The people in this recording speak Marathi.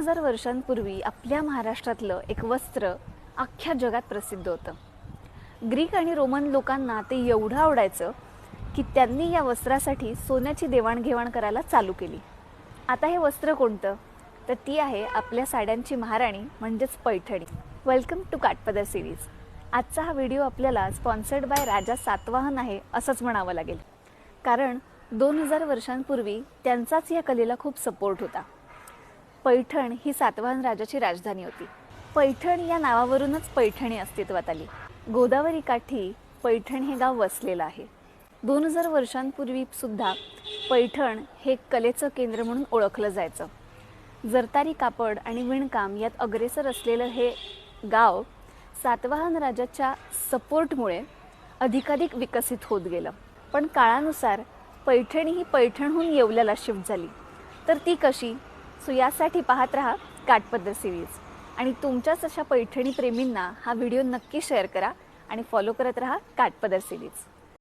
2000 वर्षांपूर्वी आपल्या महाराष्ट्रातलं एक वस्त्र अख्ख्या जगात प्रसिद्ध होतं. ग्रीक आणि रोमन लोकांना ते एवढं आवडायचं की त्यांनी या वस्त्रासाठी सोन्याची देवाणघेवाण करायला चालू केली. आता हे वस्त्र कोणतं? तर ती आहे आपल्या साड्यांची महाराणी म्हणजेच Paithani. Welcome to Kathpadar series. आजचा हा व्हिडिओ आपल्याला स्पॉन्सर्ड बाय राजा सातवाहन आहे असंच म्हणावं लागेल, कारण 2000 वर्षांपूर्वी त्यांचाच या कलेला खूप सपोर्ट होता. पैठण ही सातवाहन राजाची राजधानी होती. पैठण या नावावरूनच पैठणी अस्तित्वात आली. गोदावरी काठी पैठण हे गाव वसलेलं आहे. 2000 वर्षांपूर्वी सुद्धा पैठण हे कलेचं केंद्र म्हणून ओळखलं जायचं. जरतारी कापड आणि विणकाम यात अग्रेसर असलेलं हे गाव सातवाहन राजाच्या सपोर्टमुळे अधिकाधिक विकसित होत गेलं. पण काळानुसार पैठणी ही पैठणहून येवल्याला शिफ्ट झाली. तर ती कशी? सो यासाठी पाहत रहा काठपदर सिरीज. आणि तुमच्याच अशा पैठणी प्रेमींना हा व्हिडिओ नक्की शेअर करा आणि फॉलो करत रहा काठपदर सिरीज.